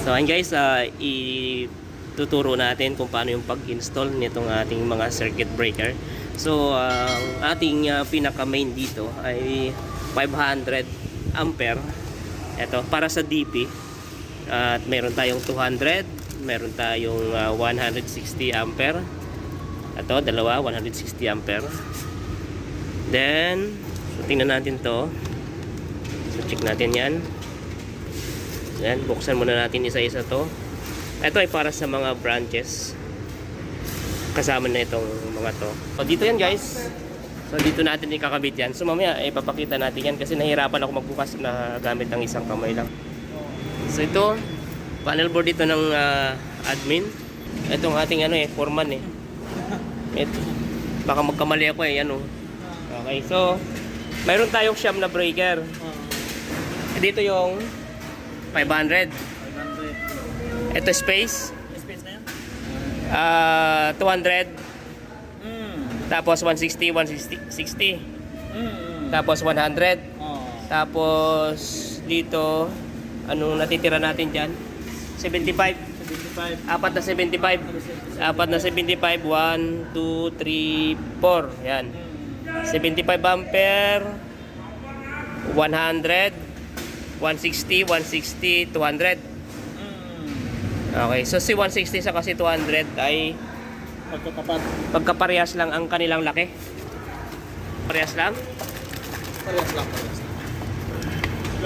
So ayun guys, ituturo natin kung paano yung pag-install nitong ating mga circuit breaker. So ang ating pinaka main dito ay 500 ampere. Ito para sa DP. At meron tayong 200, meron tayong 160 ampere. Ito dalawa, 160 ampere. Then so tingnan natin to. So check natin yan. Yan, buksan muna natin isa-isa to. Ito ay para sa mga branches. Kasama na itong mga to. So dito yan guys. So dito natin ikakabit yan. So mamaya ipapakita natin yan kasi nahirapan ako magbukas na gamit ng isang kamay lang. So ito, panel board dito ng admin. Itong ating foreman Ito. Baka magkamali ako ano. Okay, so mayroon tayong siyam na breaker. Dito yung 500. Ito space. Space na yan? 200. Tapos 160, 160. Tapos 100. Tapos dito, anong natitira natin dyan? 75. 75. Apat na 75. Apat na 75. 1, 2, 3, 4. Yan. 75 ampere. 100. 160, 160, 200. Okay, so si 160 sa kasi 200 ay pagkaparehas lang ang kanilang laki. Parehas lang? Parehas lang.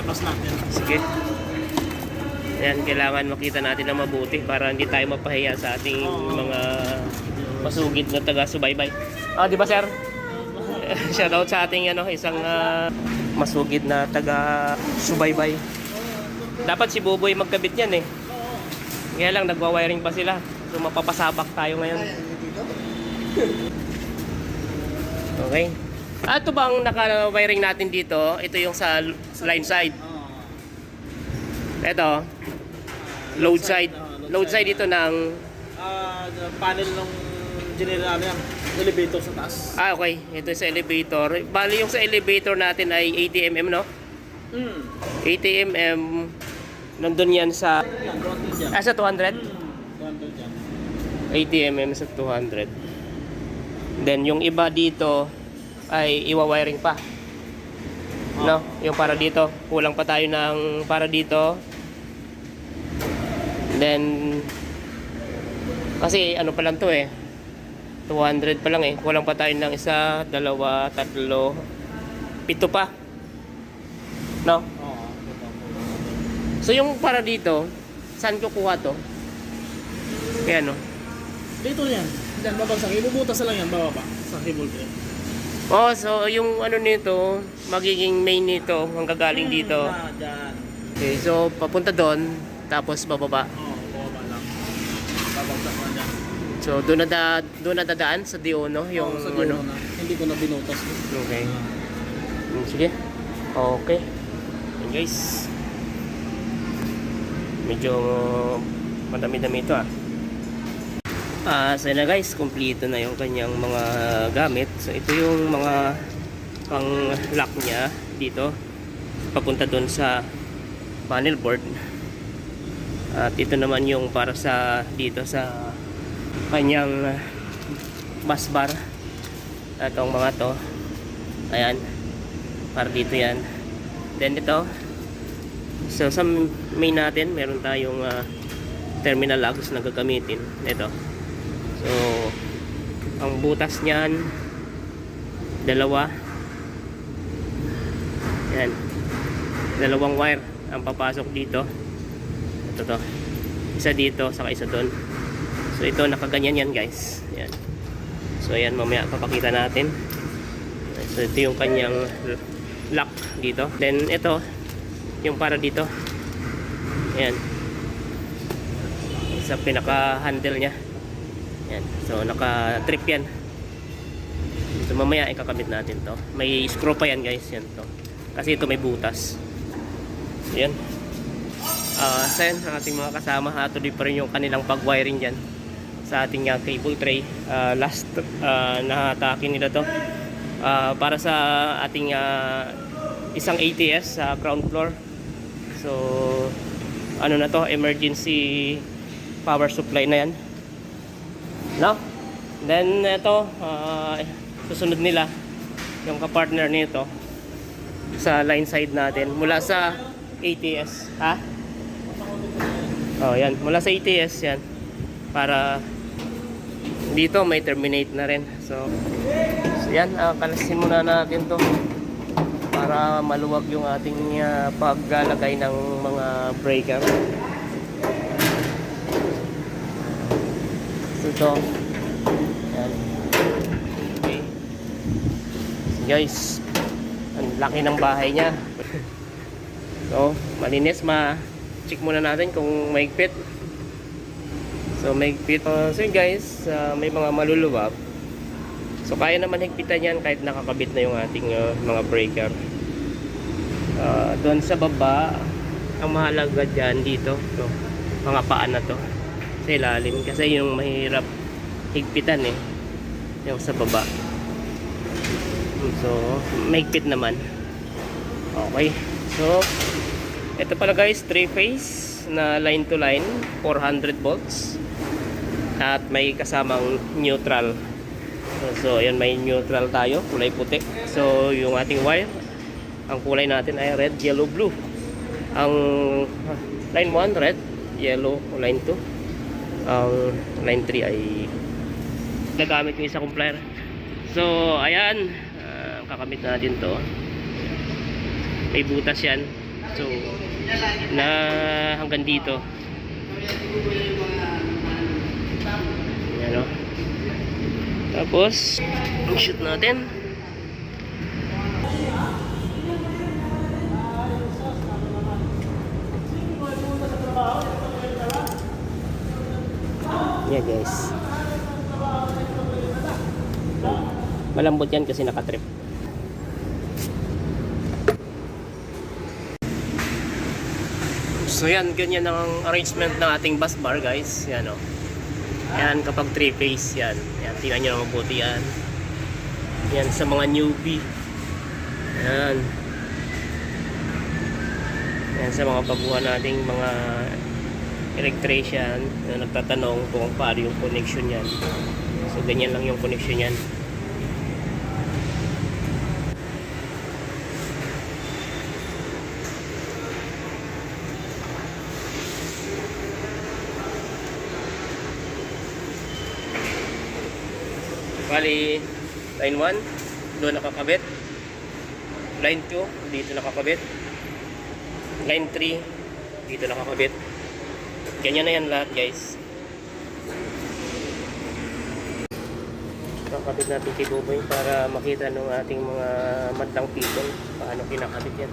Lapas natin. Sige. Yan, kailangan makita natin na mabuti para hindi tayo mapahiya sa ating mga masugid na taga-subaybay. Di ba sir? Shoutout sa ating isang masugid na taga-subaybay. Dapat si Buboy magkabit yan Kaya lang nagwa-wiring pa sila. So mapapasabak tayo ngayon. Okay. Ito bang naka-wiring natin dito? Ito yung sa line side. Ito. Load side. Load side dito ng panel ng general yan. Elevator sa taas. okay. Ito sa elevator. Bali yung sa elevator natin ay 80 mm, no? 80 mm. Nandun yan sa... sa 200? 200 yan. 80 mm sa 200. Then yung iba dito ay iwa-wiring pa. No? Yung para dito. Kulang pa tayo ng para dito. Then kasi ano pa lang to 200 pa lang kulang pa tayo ng isa, dalawa, tatlo, 7 pa. No? So yung para dito, saan ko kuha to? Kaya no? Dito yan. Diyan, babagsak. Ibubutas na lang yan, bababa. Sa cable ko. So yung nito, magiging main nito, ang gagaling dito. Dyan. Okay, so papunta doon, tapos bababa. Bababa lang. Babagsak na dyan. So doon na dadaan sa DO, no? Yung sa dulo na. Hindi ko na binutas. Okay. Sige. Okay. Yan guys. Medyo madami-dami ito so na guys, kompleto na yung kanyang mga gamit. So ito yung mga pang lock niya dito papunta doon sa panel board. At ito naman yung para sa dito sa kanyang bus bar. Itong mga to. Ayan. Para dito yan. Then ito. So sa main natin, meron tayong terminal lugs na gagamitin. Ito. So ang butas niyan dalawa. Yan. Dalawang wire ang papasok dito. Ito to. Isa dito, saka isa doon. So ito nakaganyan yan guys. Yan. So ayan, mamaya papakita natin. So ito yung kanyang lock dito. Then ito yung para dito. Ayan. Sa pinaka handle nya. Ayan. So naka-trip yan. So mamaya ikakabit natin to. May screw pa yan guys. Yan to. Kasi ito may butas. Ayan. Sen, ang ating mga kasama. Tuloy pa rin yung kanilang pag-wiring dyan sa ating cable tray. Last na-atake nila to. Para sa ating isang ATS sa ground floor. So ano na to, emergency power supply na yan, no? Then ito, susunod nila yung kapartner nito sa line side natin mula sa ATS, ha? Oh, yan, mula sa ATS yan, para dito may terminate na rin. So yan, kalasin muna natin to para maluwag yung ating paglalagay ng mga breaker. So ito, yan. Okay guys, ang laki ng bahay niya. So malinis, check muna natin kung maigpit. So maigpit. So yun guys, may mga maluluwag. So kaya naman higpitan yan kahit nakakabit na yung ating mga breaker. Doon sa baba, ang mahalaga dyan dito, to, mga paan na to sa ilalim, kasi yung mahirap higpitan yung sa baba. So mahigpit naman. Okay, so ito pala guys, 3-phase na line to line, 400 volts, at may kasamang neutral. So ayan, may neutral tayo, kulay puti. So yung ating wire, ang kulay natin ay red, yellow, blue. Ang line 1 red, yellow, line 2. Ang line 3 ay nagamit yung isa kong plier. So ayan, kakamit natin to. May butas yan. So na hanggang dito. Ayan o. Tapos shoot natin. Yeah guys, malambot yan kasi nakatrip. So yan, ganyan ang arrangement ng ating bus bar guys. Yan o. Yan kapag 3-phase yan. Yan, tingnan nyo na mabuti yan. Yan sa mga newbie. Yan. Yan sa mga baguhan nating mga electrician na nagtatanong kung paano yung connection yan. So ganyan lang yung connection yan. Bali, line 1 doon nakakabit, line 2 dito nakakabit, line 3 dito nakakabit. Ganyan na yan lahat guys. Kakabit natin kay Buboy para makita ng ating mga madlang people paano kinakabit yan.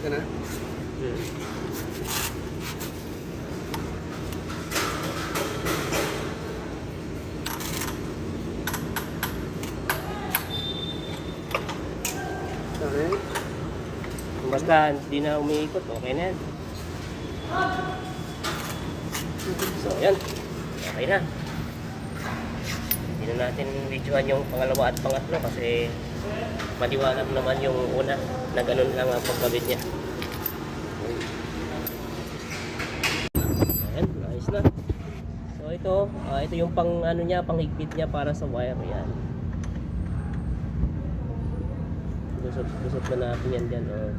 Ito na. Okay. Basta hindi na umiikot, okay na yan. So yan, okay na. Hindi na natin videoan yung pangalawa at pangatlo kasi maliwanag naman yung una na ganun lang ang pagkabit niya. Ayan, ayos na. So ito yung pang ano niya, panghigpit niya para sa wire yan. Gusot na natin yan dyan. Oh.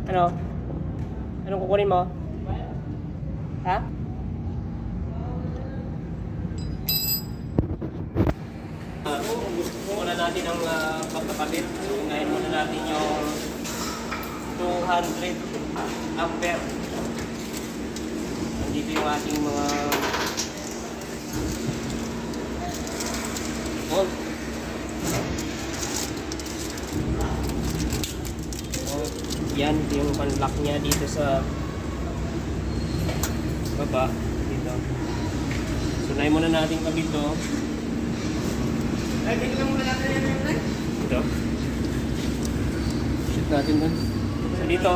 Ano? Anong kukunin mo? Ha? natin ang pagkakabit. So, unahin muna natin yung 200 ampere. Nandito yung ating mga volt. So, yan yung panlock niya dito sa baba. Dito. So, unahin muna natin kabit to. Ito. Shoot natin dun. So dito,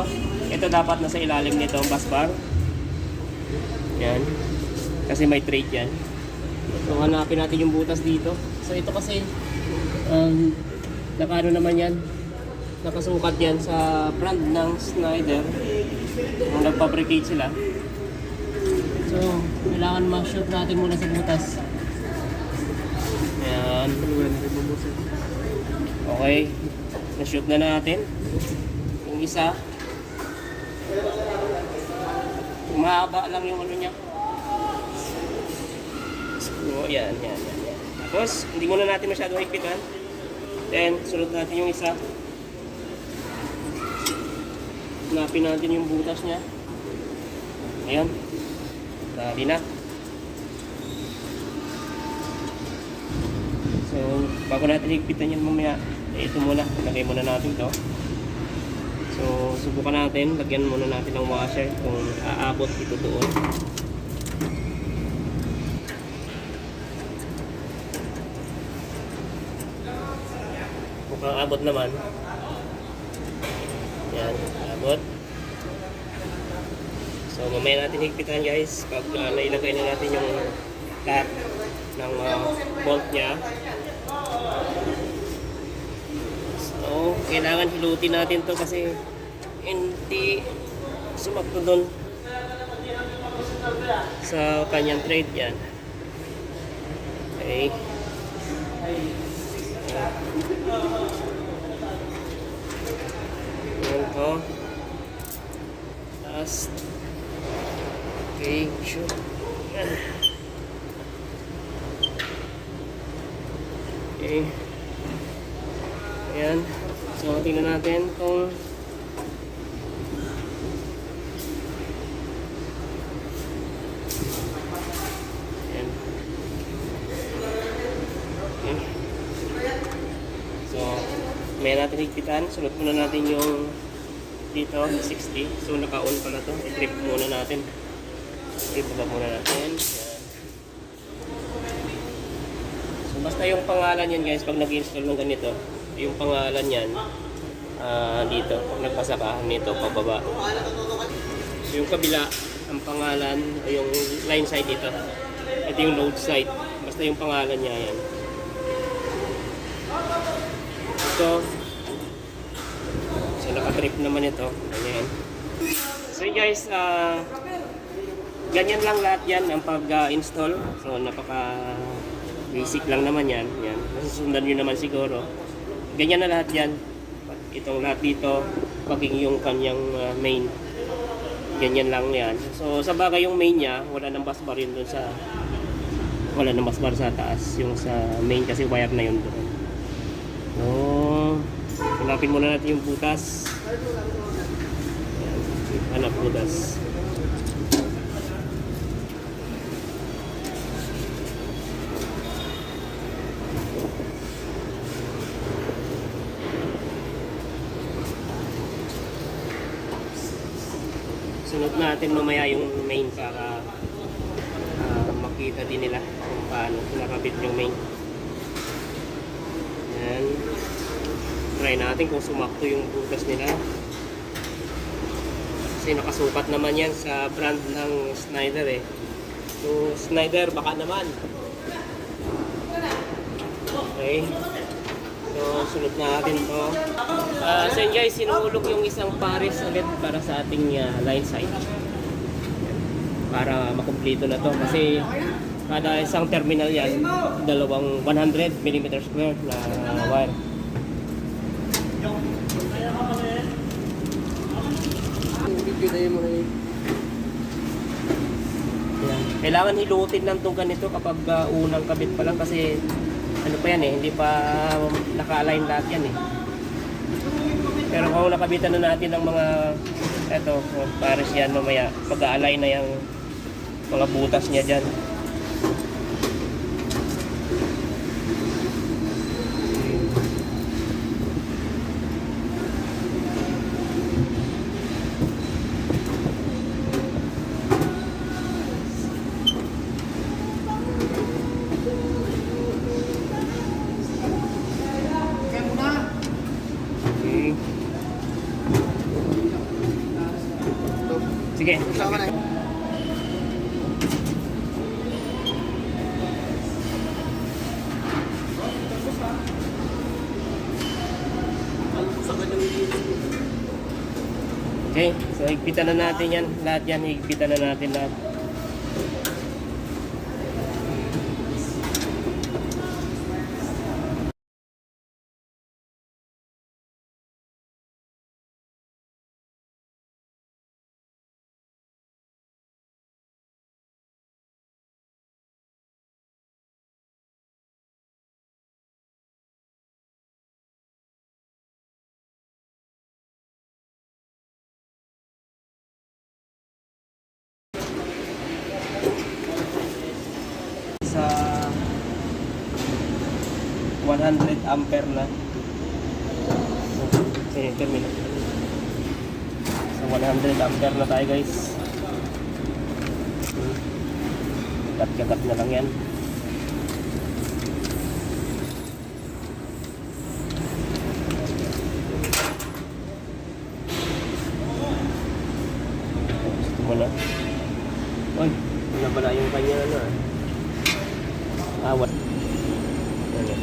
ito dapat nasa ilalim nito ang bus bar. Yan. Kasi may trade yan. So hanapin natin yung butas dito. So ito kasi, nakaano naman yan. Nakasukat yan sa brand ng Schneider. Kung nagpabricate sila. So, kailangan ma-shoot natin muna sa butas. Ayan. Okay. Na-shoot na natin. Yung isa. Mahaba lang yung ano niya. So, yan. Tapos, hindi muna natin masyadong higpitan. Then, sunod natin yung isa. Hanapin natin yung butas niya. Ayan. Dali na. So, bago natin higpitan yan mamaya, ito muna. Lagay muna natin to. So, subukan natin. Lagyan muna natin ng washer kung aabot ito doon. Mukhang abot naman. Yan, abot. So, mamaya natin higpitan guys. Pag nailagay na natin yung lahat ng bolt niya. So, kailangan hilutin natin to kasi hindi sumakto doon sa kanyang thread yan. Okay. Yan to. Last. Okay, sure. Yan. Okay. Ayan. So, tingnan natin kung ayan. Okay. So, may natin higpitan. Sunod muna natin yung dito, 60. So, naka-on pala to. I-trip muna natin. I-trip muna natin. Ayan. Basta yung pangalan yan guys, pag nag-install ng ganito, yung pangalan yan dito, pag nagpasa ka nito, pababa. So yung kabila, ang pangalan, yung line side dito. Ito yung load side. Basta yung pangalan niya yan. So naka-trip naman ito. Ganyan. So guys, ganyan lang lahat yan ang pag-install. So basic lang naman yan. Yan. Masusundan nyo naman siguro. Ganyan na lahat yan. Itong lahat dito, paging yung kanyang main. Ganyan lang yan. So, sa bagay yung main niya, wala nang bus bar yun dun sa... Wala nang bus bar sa taas. Yung sa main kasi wire na yun doon. So, hanapin muna natin yung butas. Yan. Hanap butas. Sunod natin mamaya yung main para makita din nila kung paano nakabit yung main. Yan. Try natin kung sumakto yung butas nila. Kasi nakasukat naman yan sa brand ng Schneider eh. So Schneider baka naman. Okay. So sunod natin to. So yun guys, sinuulog yung isang pares ulit para sa ating line side. Para makumpleto na to kasi kada isang terminal yan, dalawang 100 mm square na wire. Kailangan hilutin lang itong ganito kapag unang kabit pa lang kasi ano pa yan eh, hindi pa naka-align lahat yan eh. Pero kung nakabitan na natin ng mga eto, pares yan mamaya, mag-a-align na yung mga butas niya dyan. Okay. Sige. Sama na. Okay, so higpitan na natin yan. Lahat yan, higpitan na natin lahat. Sa 100 ampere na. Okay, termino. So 100 ampere na tayo guys. Kat-kat na lang yan. Gusto mo na. Uy, nabala yung kanya ano ah. Awat. Ano?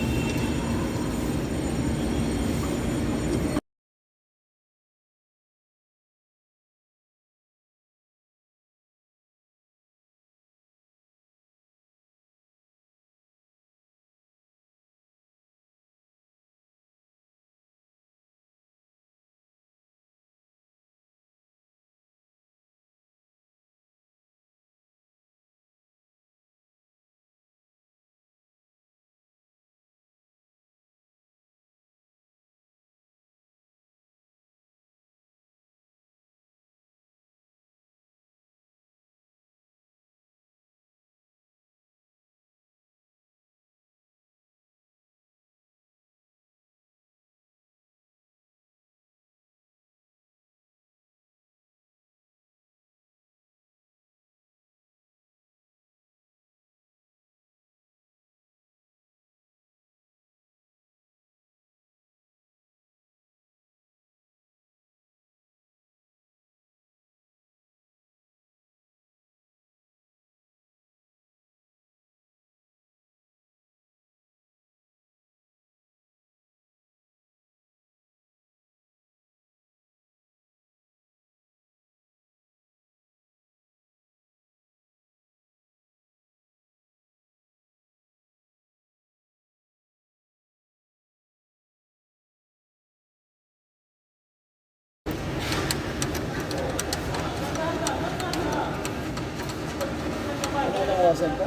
Nawasan pa.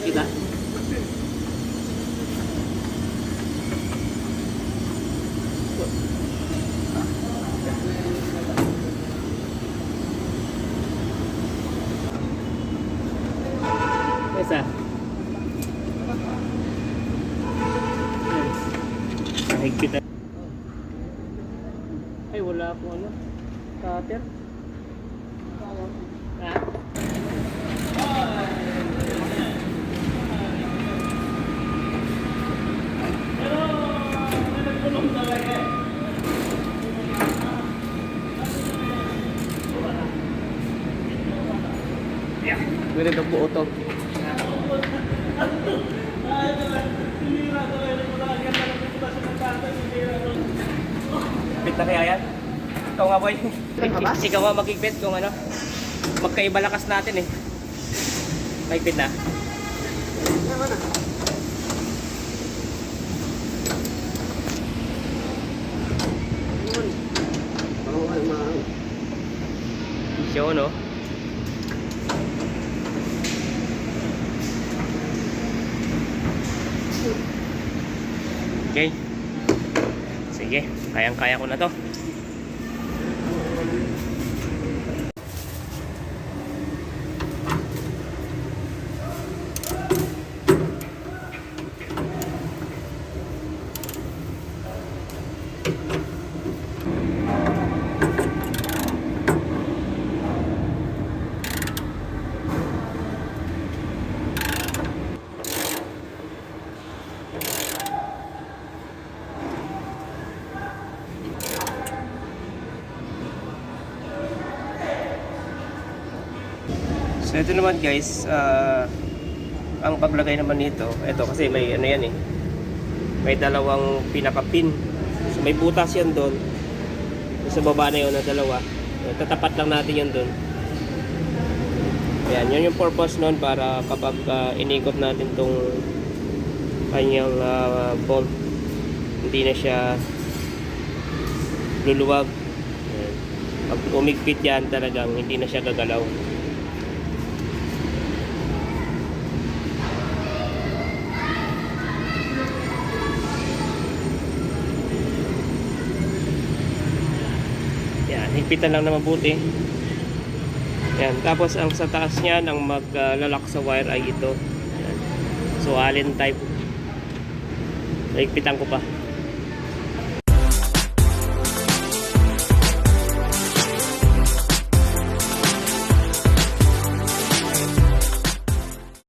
Kita. Isa. Kahigpitan. Ay, wala akong ano. Cutter. Ha? Hello! Ganito buo to. Pit na kaya yan? Ikaw nga boy. Ikaw nga magigpit kung ano. Magkaiba lakas natin eh. Magigpit na. Show no? Okay. Sige, kayang-kaya ko na to. So ito naman guys, ang paglagay naman nito, ito kasi may ano yan eh, may dalawang pinaka-pin. So may butas yan doon. Sa baba na yun na dalawa. So, tatapat lang natin yun doon. Ayan, yun yung purpose nun para kapag inikot natin tong kanyang bolt, hindi na siya luluwag. Ayan. Pag umigpit yan talagang hindi na siya gagalaw. Higpitan lang na mabuti. Yan. Tapos ang sa taas niya ang maglalak sa wire ay ito. Yan. So allen type. So higpitan ko pa.